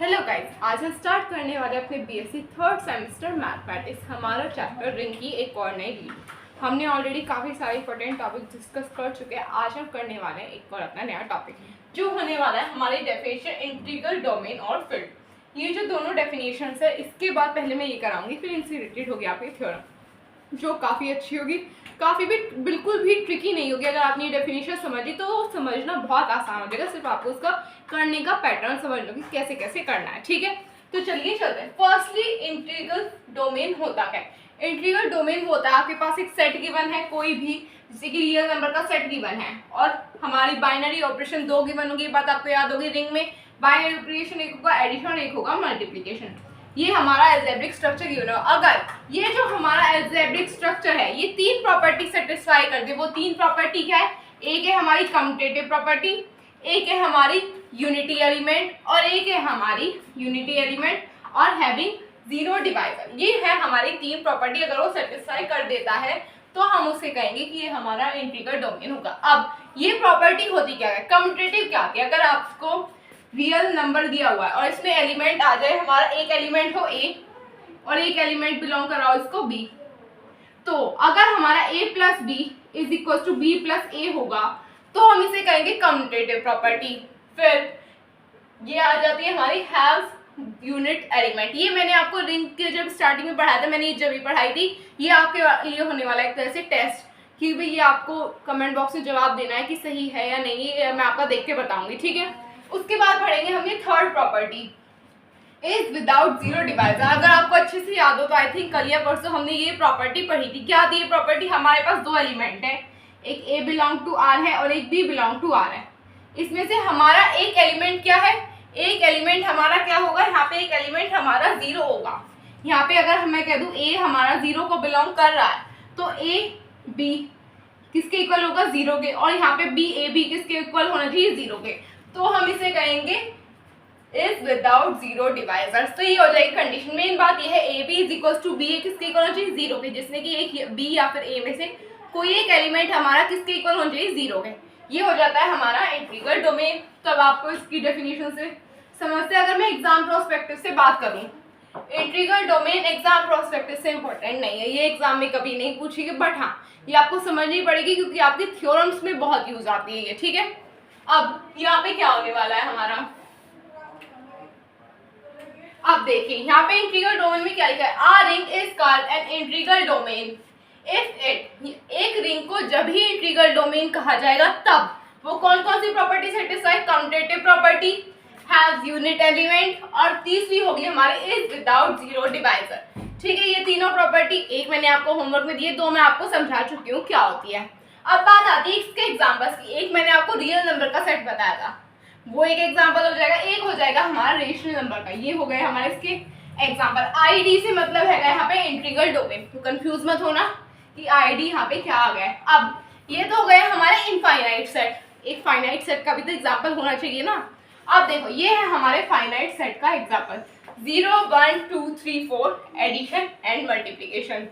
Hello guys, आज हम start करने वाले अपने बीएससी थर्ड सेमेस्टर मैथमेटिक्स हमारा चैप्टर रिंग की एक और नई वीडियो। हमने ऑलरेडी काफ़ी सारे इंपॉर्टेंट टॉपिक डिस्कस कर चुके हैं। आज हम करने वाले हैं एक और अपना नया टॉपिक जो होने वाला है हमारी डेफिनेशन, इंटीग्रल, डोमेन और फील्ड। ये जो दोनों डेफिनेशन है, इसके बाद पहले मैं ये कराऊंगी, फिर इनसे रिलेटेड होगी आपकी थ्योरम जो काफ़ी अच्छी होगी, काफ़ी भी बिल्कुल भी ट्रिकी नहीं होगी। अगर आपने ये डेफिनेशन समझी तो समझना बहुत आसान हो जाएगा, सिर्फ आपको उसका करने का पैटर्न समझ लो कि कैसे कैसे करना है। ठीक है, तो चलिए चलते हैं। फर्स्टली, इंटीग्रल डोमेन होता है। इंटीग्रल डोमेन होता है आपके पास एक सेट गिवन है, कोई भी जैसे कि रियल नंबर का सेट गिवन है और हमारी बाइनरी ऑपरेशन दो गिवन होगी। ये बात आपको याद होगी, रिंग में बाइनरी ऑपरेशन एक होगा एडिशन, एक होगा मल्टीप्लिकेशन। ये हमारा अलजेब्रिक स्ट्रक्चर गिवन है। अगर ये जो हमारा अलजेब्रिक स्ट्रक्चर है ये तीन प्रॉपर्टी सेटिस्फाई कर दे, वो तीन प्रॉपर्टी क्या है? एक है हमारी कम्यूटेटिव प्रॉपर्टी, एक है हमारी यूनिटी एलिमेंट और एक है हमारी यूनिटी एलिमेंट और हैविंग जीरो डिवाइजर। ये है हमारी तीन प्रॉपर्टी। अगर वो सेटिस्फाई कर देता है तो हम उसे कहेंगे कि ये हमारा इंटीग्रल डोमेन होगा। अब ये प्रॉपर्टी होती क्या है? कम्यूटेटिव क्या है? अगर आपको रियल नंबर दिया हुआ है और इसमें एलिमेंट आ जाए, हमारा एक एलिमेंट हो ए और एक एलिमेंट बिलोंग कराओ इसको बी, तो अगर हमारा a plus B is equal to B plus A होगा तो हम इसे कहेंगे कम्यूटेटिव प्रॉपर्टी। फिर ये आ जाती है हमारी हैव्स यूनिट एलिमेंट। ये मैंने आपको रिंग के जब स्टार्टिंग में पढ़ाया था, मैंने ये जब भी पढ़ाई थी। ये आपके लिए होने वाला है एक तरह से टेस्ट कि भाई ये आपको कमेंट बॉक्स में जवाब देना है कि सही है या नहीं, ये मैं आपका देख के बताऊंगी। ठीक है, उसके बाद पढ़ेंगे हम ये third property, is without zero divisor. अगर आपको अच्छे से याद हो तो आई थिंक कल या परसों हमने ये प्रॉपर्टी पढ़ी थी। क्या थी ये प्रॉपर्टी? हमारे पास दो एलिमेंट है, एक a बिलोंग टू r है और एक b बिलोंग टू r है। इसमें से हमारा एक एलिमेंट क्या है? एक एलिमेंट हमारा क्या होगा? यहाँ पे एक एलिमेंट हमारा जीरो होगा। यहाँ पे अगर मैं कह दूँ a हमारा जीरो को बिलोंग कर रहा है तो a b किसके इक्वल होगा? जीरो के, और यहाँ पे b a b किसके इक्वल होना चाहिए? जीरो के। तो हम इसे कहेंगे इज विदाउट जीरो डिवाइजर्स। तो ये हो जाएगी कंडीशन। मेन बात ये है A B is equal to B A किसके इक्वल होना चाहिए? जीरो के, जिसमें कि एक बी या फिर ए में से कोई एक एलिमेंट हमारा किसके इक्वल होना चाहिए? जीरो के। ये हो जाता है हमारा इंटीग्रल डोमेन। तब आपको इसकी डेफिनेशन से समझते हैं। अगर मैं एग्जाम प्रोस्पेक्टिव से बात करूं, इंटीग्रल डोमेन एग्जाम प्रोस्पेक्टिव से इंपॉर्टेंट नहीं है, ये एग्जाम में कभी नहीं पूछेगी, बट हाँ ये आपको समझनी पड़ेगी क्योंकि आपकी थ्योरम्स में बहुत यूज आती है ये। ठीक है, अब यहाँ पे क्या होने वाला है हमारा, अब देखिए यहाँ पे इंटीग्रल डोमेन में क्या लिखा है? A ring is called an integral domain if it, एक रिंग को जब ही इंटीग्रल डोमेन कहा जाएगा तब वो कौन कौन सी property satisfy? Commutative property, haves unit element और तीसरी होगी हमारे इज विदाउट जीरो डिवाइजर। ठीक है, ये तीनों प्रॉपर्टी एक मैंने आपको होमवर्क में दिए, दो मैं आपको समझा चुकी हूँ क्या होती है। अब बात आती है इसके एग्जाम्पल्स की। एक मैंने आपको रियल नंबर का सेट बताया था, वो एक एग्जाम्पल हो जाएगा। एक हो जाएगा हमारा रेशनल नंबर का, ये हो गए हमारे इसके एग्जाम्पल। आईडी से मतलब है यहाँ पे इंटीग्रल डोमेन, तो कंफ्यूज मत होना कि आईडी यहाँ पे क्या आ गया। अब ये तो हो गए हमारे इनफाइनाइट सेट, एक फाइनाइट सेट का भी तो एग्जाम्पल होना चाहिए ना। अब देखो ये है हमारे फाइनाइट सेट का एग्जाम्पल, 0 1 2 3 4 एडिशन एंड मल्टीप्लीकेशन।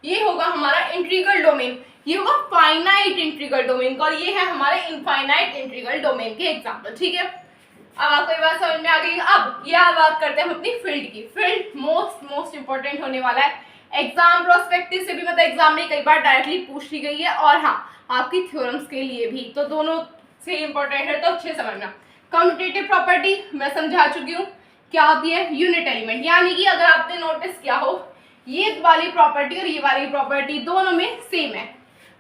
ये होगा हमारा इंटीग्रल डोमेन, ये होगा फाइनाइट इंटीग्रल डोमेन का, और ये है हमारे इनफाइनाइट इंटीग्रल डोमेन के एग्जांपल। ठीक है, अब आपको ये बात समझ में आ गई। अब यह बात करते हैं हम अपनी फील्ड की। फील्ड मोस्ट इंपॉर्टेंट होने वाला है एग्जाम प्रोस्पेक्टिव से भी, मतलब एग्जाम में कई बार डायरेक्टली पूछ ली गई है और हाँ आपकी थ्योरम्स के लिए भी, तो दोनों से इंपॉर्टेंट है, तो अच्छे समझना। कम्यूटेटिव प्रॉपर्टी मैं समझा चुकी हूँ क्या होती है? यूनिट एलिमेंट, यानी कि अगर आपने नोटिस किया हो ये वाली प्रॉपर्टी और ये वाली प्रॉपर्टी दोनों में सेम है।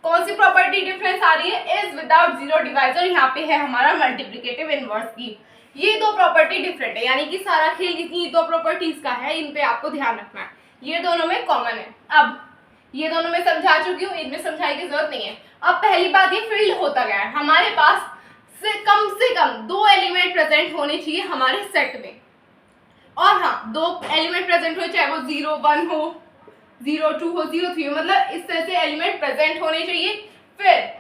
कौन सी प्रॉपर्टी डिफरेंस आ रही है? इज विदाउट जीरो डिवाइजर, यहाँ पे है हमारा मल्टीप्लिकेटिव इनवर्स की। ये दो प्रॉपर्टी डिफरेंट है, यानी कि सारा खेल इन्हीं दो प्रॉपर्टीज का है, इन पे आपको ध्यान रखना है। ये दोनों में कॉमन है। अब ये दोनों में समझा चुकी हूँ, इनमें समझाने की जरूरत नहीं है। अब पहली बात, ये फील्ड होता गया है हमारे पास से कम दो एलिमेंट प्रेजेंट होने चाहिए हमारे सेट में, और हाँ दो एलिमेंट प्रेजेंट हो, चाहे वो 0 1 हो, 0 2 हो, 0 3 हो, मतलब इस तरह से एलिमेंट प्रेजेंट होने चाहिए। फिर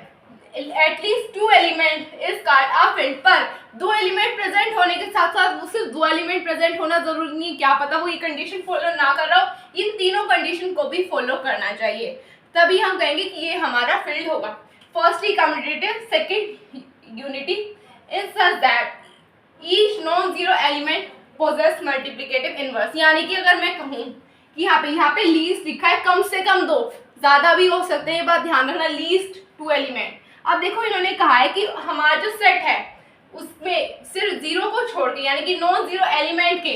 at least 2 element is called a field. पर दो एलिमेंट प्रेजेंट होने के साथ साथ सिर्फ दो एलिमेंट प्रेजेंट होना जरूरी नहीं, क्या पता वो ये कंडीशन फॉलो ना कर रहा हो, इन तीनों कंडीशन को भी फॉलो करना चाहिए, तभी हम कहेंगे कि ये हमारा फील्ड होगा। Firstly commutative, second unity, in such that each non zero element multiplicative inverse, यानी कि अगर मैं कहूँ कि यहाँ पे लीस्ट लिखा है कम से कम 2, ज्यादा भी हो सकते हैं, ये बात ध्यान रखना, लीस्ट 2 एलिमेंट। अब देखो इन्होंने कहा है कि हमारा जो सेट है उसमें सिर्फ 0 को छोड़ के, यानी कि नॉन जीरो एलिमेंट के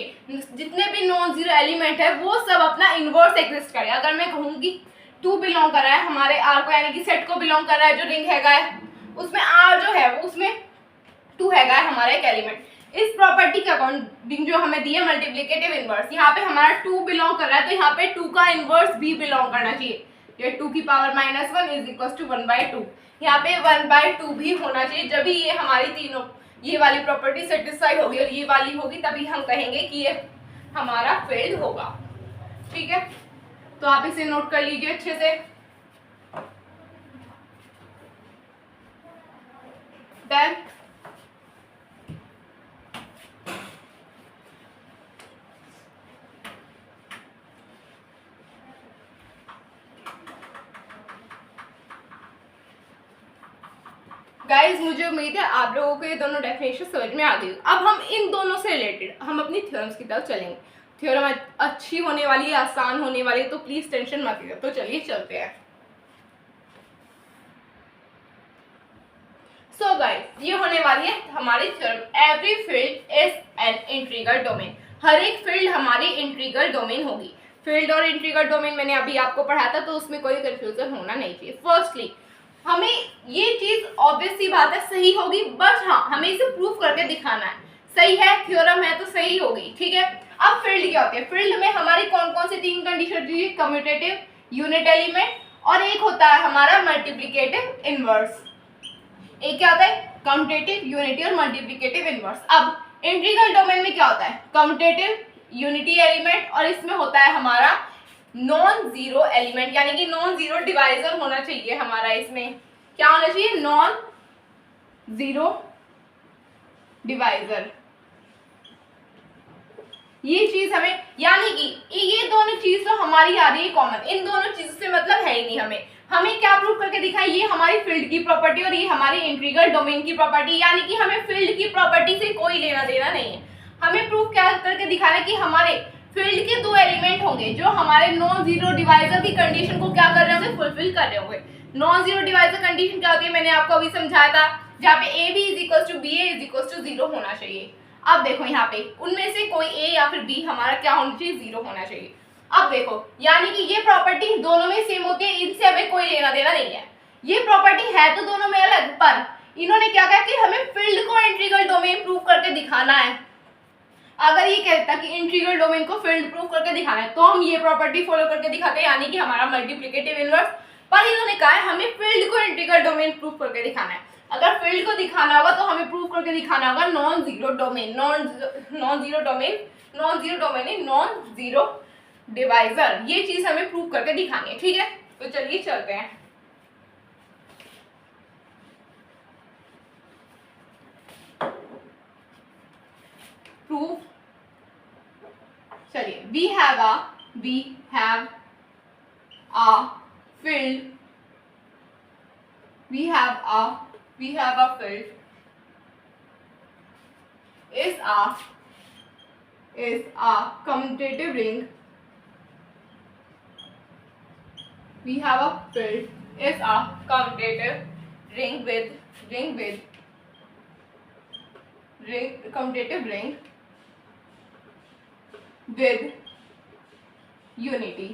जितने भी नॉन जीरो एलिमेंट है वो सब अपना इनवर्स एग्जिस्ट करे। अगर मैं कहूँ कि 2 बिलोंग कर रहा है हमारे आर को, यानी कि सेट को बिलोंग कर रहा है जो रिंग हैगा है, उसमें आर जो है वो उसमें 2 हैगा है हमारा एक एलिमेंट। इस प्रॉपर्टी के अकॉर्डिंग जो हमें दी है मल्टीप्लिकेटिव इनवर्स, यहाँ पे हमारा 2 बिलोंग कर रहा है तो यहाँ पे 2 का इनवर्स भी बिलोंग करना चाहिए। ये 2 की पावर -1 इज इक्वल टू 1/2, यहाँ पे 1/2 भी होना चाहिए। जब भी ये हमारी तीनों ये वाली प्रॉपर्टी सेटिस्फाई होगी और ये वाली होगी तभी हम कहेंगे कि ये हमारा फील्ड होगा। ठीक है, तो आप इसे नोट कर लीजिए अच्छे से। डन। गाइज मुझे उम्मीद है आप लोगों को ये दोनों डेफिनेशन समझ में आ गई। अब हम इन दोनों से रिलेटेड हम अपनी थ्योरम्स की तरफ चलेंगे। थ्योरम अच्छी होने वाली है, आसान होने वाली है, तो प्लीज टेंशन मत लीजिए। तो चलिए चलते हैं। सो गाइज ये होने वाली है हमारी theorem, every field is an integral domain. हर एक फील्ड हमारी इंटीग्रल डोमेन होगी। फील्ड और इंटीग्रल डोमेन मैंने अभी आपको पढ़ाया था तो उसमें कोई कंफ्यूजन होना नहीं चाहिए। फर्स्टली हमें ये चीज ऑब्वियस सी बात है सही होगी, बट हाँ हमें इसे प्रूफ करके दिखाना है। सही है, थ्योरम है तो सही होगी। ठीक है, अब फील्ड क्या होती है? फील्ड में हमारी कौन कौन सी 3 कंडीशन होती है? कम्यूटेटिव, यूनिट एलिमेंट और एक होता है हमारा मल्टीप्लिकेटिव इनवर्स। एक क्या होता है? कम्यूटेटिव, यूनिटी और मल्टीप्लिकेटिव इनवर्स। अब इंटीग्रल डोमेन में क्या होता है? कम्यूटेटिव, यूनिटी एलिमेंट और इसमें होता है हमारा नॉन जीरो एलिमेंट, यानी कि नॉन जीरो डिवाइजर होना चाहिए हमारा। इसमें क्या होना चाहिए? Non zero divisor. ये चीज हमें, यानी कि ये दोनों चीज तो हमारी आ रही है कॉमन, इन दोनों चीजों से मतलब है ही नहीं। हमें क्या प्रूव करके दिखाएं? ये हमारी फील्ड की प्रॉपर्टी और ये हमारी इंटीग्रल डोमेन की प्रॉपर्टी, यानी कि हमें फील्ड की प्रॉपर्टी से कोई लेना देना नहीं है। हमें प्रूफ क्या करके दिखाना है कि हमारे फील्ड के 2 एलिमेंट होंगे जो हमारे नॉन जीरो डिवाइजर की कंडीशन को क्या कर रहे होंगे? फुलफिल कर रहे होंगे। नॉन जीरो डिवाइजर कंडीशन क्या होती है? मैंने आपको अभी समझाया था, जहाँ पे A B is equal to B A is equal to 0 होना चाहिए। अब देखो यहाँ पे उनमें से कोई ए या फिर बी हमारा क्या होना चाहिए? 0 होना चाहिए। अब देखो यानी कि ये प्रॉपर्टी दोनों में सेम होती है, इनसे हमें कोई लेना देना नहीं है। ये प्रॉपर्टी है तो दोनों में अलग, पर इन्होंने क्या कहा कि हमें फील्ड को इंटीग्रल डोमेन प्रूव करके दिखाना है। अगर ये कहता कि इंटीग्रल डोमेन को फील्ड प्रूव करके दिखाना है तो हम ये प्रॉपर्टी फॉलो करके दिखाते हैं, यानी कि हमारा मल्टीप्लिकेटिव इनवर्स। पर इन्होंने कहा है हमें फील्ड को इंटीग्रल डोमेन प्रूव करके दिखाना है। अगर फील्ड को दिखाना होगा तो हमें प्रूव करके दिखाना होगा non zero domain, non zero domain in non zero divisor. ये चीज हमें प्रूव करके दिखानी है। ठीक है, तो चलिए चलते हैं। प्रूफ, चलिए we have a field, we have a field is a commutative ring. We have a field is a commutative ring with commutative ring with unity.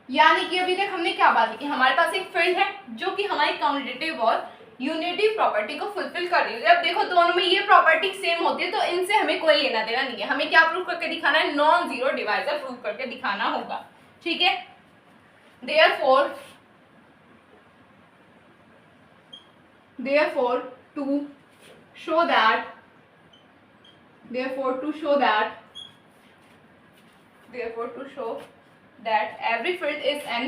यानी कि अभी तक हमने क्या बात की? हमारे पास एक फील्ड है जो कि हमारी कम्यूटेटिव और यूनिटी प्रॉपर्टी को फुलफिल कर रही है। अब देखो दोनों में ये प्रॉपर्टी सेम होती है तो इनसे हमें कोई लेना देना नहीं है। हमें क्या प्रूव करके दिखाना है? नॉन जीरो डिवाइजर प्रूव करके दिखाना होगा। ठीक है, therefore to show that every field is an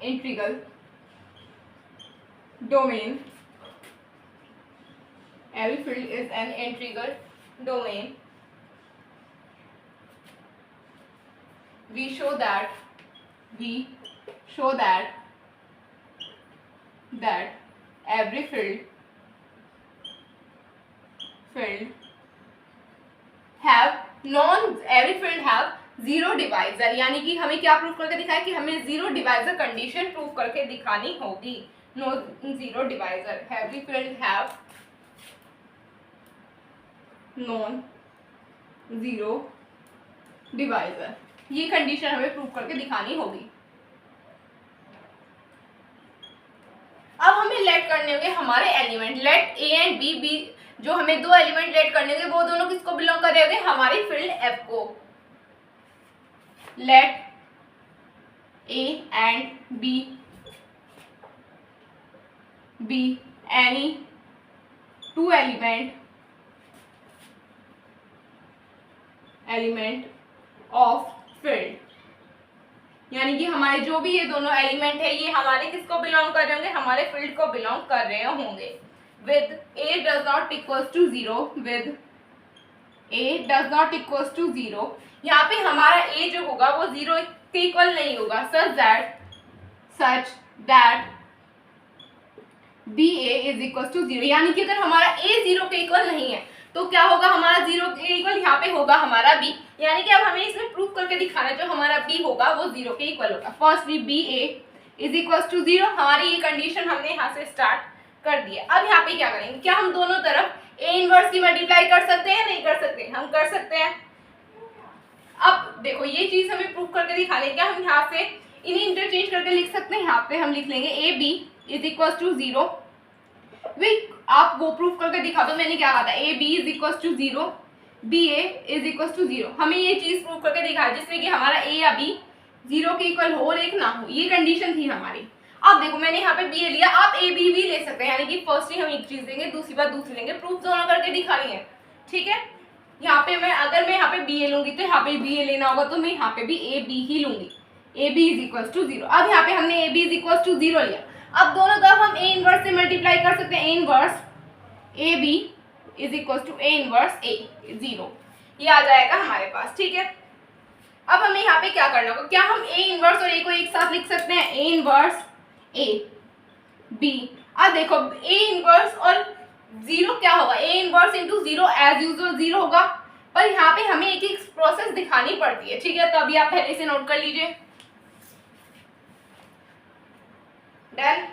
integral domain. Every field is an integral domain we show that every field have zero divisor, यानी कि हमें क्या प्रूव करके दिखाया कि हमें जीरो डिवाइजर कंडीशन प्रूव करके दिखानी होगी. No zero divisor, every field have non zero divisor, ये कंडीशन हमें प्रूव करके दिखानी होगी. अब हमें लेट करने होंगे हमारे element, let A and B जो हमें दो एलिमेंट लेट करने होंगे वो दोनों किसको बिलोंग कर रहे होंगे, हमारी फील्ड एफ को. Let A and B be any two element of field, यानी कि हमारे जो भी ये दोनों एलिमेंट है ये हमारे किसको बिलोंग कर रहे होंगे, हमारे फील्ड को बिलोंग कर रहे होंगे. with a does not equals to 0, with a does not equals to 0, यहाँ पे हमारा a जो होगा वो 0 के इक्वल नहीं होगा. such that ba is equals to 0, यानी कि अगर हमारा a 0 के इक्वल नहीं है तो क्या होगा, हमारा 0 के इक्वल यहाँ पे होगा हमारा b, यानी कि अब हमें इसमें प्रूव करके दिखाना है जो हमारा b होगा वो 0 के इक्वल होगा. Firstly ba is equals to 0, हमारी ये कंडीशन हमने यहाँ से स्टार्ट कर दिया. अब यहाँ पे क्या करेंगे, क्या हम दोनों तरफ a इनवर्स की मल्टीप्लाई कर सकते हैं, नहीं कर सकते, हम कर सकते हैं. अब देखो ये चीज हमें प्रूव करके दिखाने, क्या हम यहाँ से इन्हें इंटरचेंज करके लिख सकते हैं. यहाँ पे हम लिख लेंगे A B is equal to 0. आप वो प्रूफ करके दिखा दो, मैंने क्या कहा था, A B is equal to 0, B A is equal to 0. हमें ये चीज प्रूव करके दिखाया जिसमें कि हमारा ए या बी 0 के इक्वल हो और एक ना हो, ये कंडीशन थी हमारी. अब देखो मैंने यहाँ पे बी ए लिया, आप ए बी भी ले सकते हैं, यानी कि फर्स्ट ही हम एक चीज देंगे दूसरी बार दूसरी लेंगे, प्रूफ दोनों करके दिखानी है. ठीक है, यहाँ पे अगर मैं यहाँ पे बी ए लूंगी तो यहाँ पे बी ए लेना होगा, तो मैं यहाँ पे भी ए बी ही लूंगी. A B is equal to 0. अब यहाँ पे हमने A B is equal to 0 लिया. अब दोनों तरफ हम ए इनवर्स से मल्टीप्लाई कर सकते हैं. A inverse A B is equal to A inverse A 0, ये आ जाएगा हमारे पास. ठीक है, अब हमें यहाँ पे क्या करना होगा, क्या हम ए इनवर्स और ए को एक साथ लिख सकते हैं, ए इनवर्स ए बी. अब देखो ए इनवर्स और 0 क्या होगा, A inverse into 0 as usual 0 होगा, पर यहाँ पे हमें एक एक प्रोसेस दिखानी पड़ती है. ठीक है, तो अभी आप पहले से नोट कर लीजिए. डन.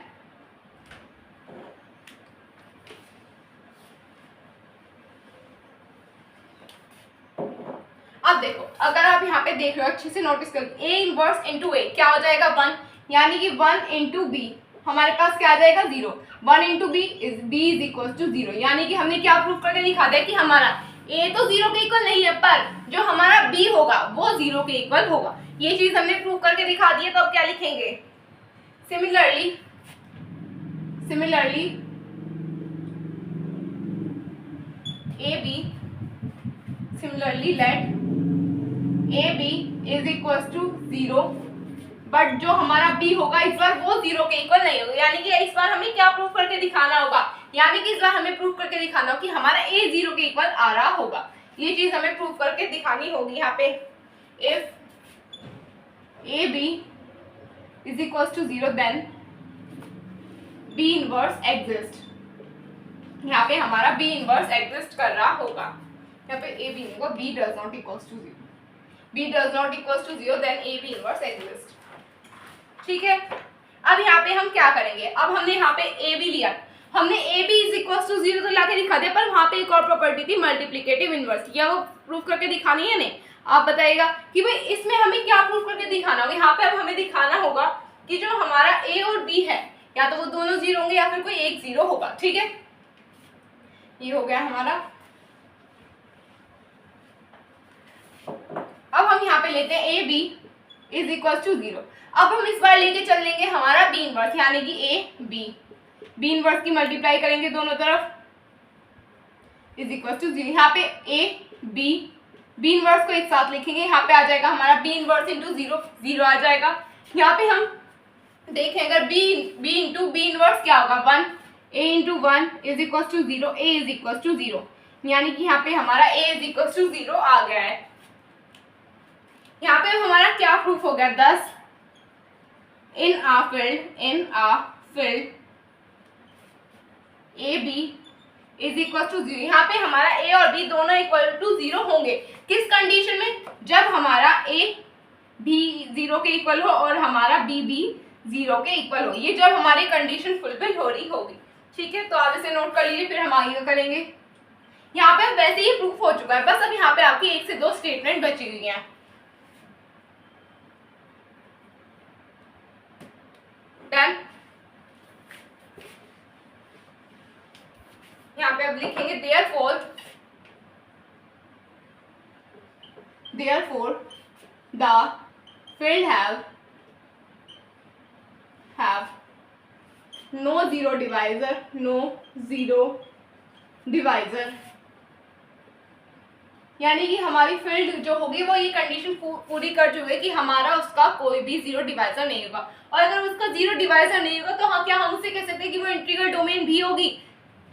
अब देखो अगर आप यहाँ पे देख रहे हो अच्छे से नोटिस कर, ए इनवर्स इंटू ए क्या हो जाएगा 1, यानी कि 1 इंटू बी हमारे पास क्या आ जाएगा 0. 1 into B is equal to 0, यानी कि हमने क्या प्रूफ करके दिखा दिया कि हमारा ए तो 0 के इक्वल नहीं है, पर जो हमारा बी होगा वो 0 के इक्वल होगा. ये चीज हमने प्रूफ करके दिखा दी है. तो अब क्या लिखेंगे, similarly A B, similarly let A B is equal to 0, but जो हमारा b होगा इस बार वो 0 के इक्वल नहीं होगा, यानी कि इस बार हमें क्या प्रूफ करके दिखाना होगा, यानी कि इस बार हमें प्रूफ करके दिखाना होगा कि हमारा a 0 के इक्वल आ रहा होगा. ये चीज हमें प्रूफ करके दिखानी होगी. यहाँ पे if a b is equal to 0 then b inverse exist. यहाँ पे हमारा b इनवर्स एग्जिस्ट कर रहा होगा. यहाँ पे a b होगा, b does not equals to 0, b does not equals to 0 then a b inverse exist. ठीक है, अब यहाँ पे हम क्या करेंगे, अब हमने यहाँ पे ए बी लिया, हमने A B is equal to 0 तो लाके दिखा दिया, पर वहाँ पे एक और प्रॉपर्टी थी मल्टीप्लिकेटिव इनवर्स, क्या वो प्रूफ करके दिखानी है नहीं. आप बताइएगा कि भाई इसमें हमें क्या प्रूफ करके दिखाना होगा. यहाँ पे अब हमें दिखाना होगा कि जो हमारा ए और बी है या तो वो दोनों 0 होंगे या फिर कोई एक 0 होगा. ठीक है, ये हो गया हमारा. अब हम यहाँ पे लेते हैं A B is equal to 0. अब हम इस बार लेके चल लेंगे हमारा बी इनवर्स, यानी कि ए बी इनवर्स की मल्टीप्लाई करेंगे दोनों तरफ इज इक्वल टू 0. यहाँ पे ए बी इनवर्स को एक साथ लिखेंगे, यहाँ पे आ जाएगा हमारा बी इनवर्स इंटू 0 आ जाएगा. यहाँ पे हम देखें अगर बी इंटू बी इनवर्स क्या होगा 1, A into 1 is equal to 0, A is equal to 0, यानी कि यहाँ पे हमारा ए इज इक्वल टू 0 आ गया है. यहाँ पे हमारा क्या प्रूफ हो गया, 10 in a field A B is equal to 0। यहाँ पे हमारा ए और बी दोनों इक्वल टू 0 होंगे। किस कंडीशन में? जब हमारा ए भी 0 के इक्वल हो और हमारा बी भी 0 के इक्वल हो। ये जब हमारी कंडीशन फुलफिल हो रही होगी। ठीक है, तो आप इसे नोट कर लीजिए, फिर हम आगे करेंगे। यहाँ पे वैसे ही प्रूफ हो चुका है, बस अब यहाँ पे आपकी 1 से 2 स्टेटमेंट बची हुई हैं। डन। यहाँ पे अब लिखेंगे therefore the field have no zero divisor, यानी कि हमारी फील्ड जो होगी वो ये कंडीशन पूरी कर चुकी है कि हमारा उसका कोई भी जीरो डिवाइजर नहीं होगा। और अगर उसका जीरो डिवाइजर नहीं होगा तो हाँ, क्या हम उससे कह सकते हैं कि वो इंटीग्रल डोमेन भी होगी?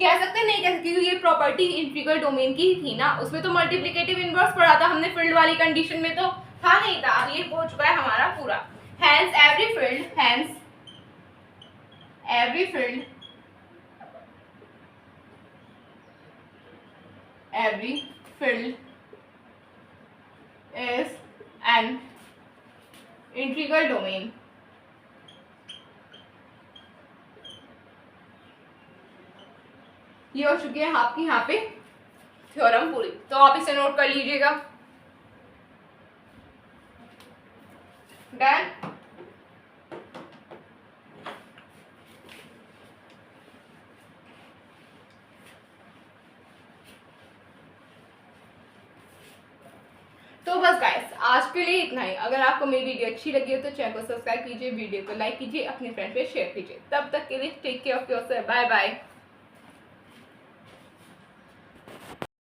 कह सकते हैं? नहीं कह सकते, क्योंकि ये प्रॉपर्टी इंटीग्रल डोमेन की ही थी ना। उसमें तो मल्टीप्लिकेटिव इनवर्स पढ़ा था हमने, फील्ड वाली कंडीशन में तो था नहीं था। अब ये हो चुका है हमारा पूरा। Hence every field is an integral domain। ये हो चुकी है आपकी यहाँ पे थ्योरम पूरी, तो आप इसे नोट कर लीजिएगा। डन। तो बस गाइस, आज के लिए इतना ही। अगर आपको मेरी वीडियो अच्छी लगी हो तो चैनल को सब्सक्राइब कीजिए, वीडियो को लाइक कीजिए, अपने फ्रेंड पे शेयर कीजिए। तब तक के लिए take care of yourself, bye bye.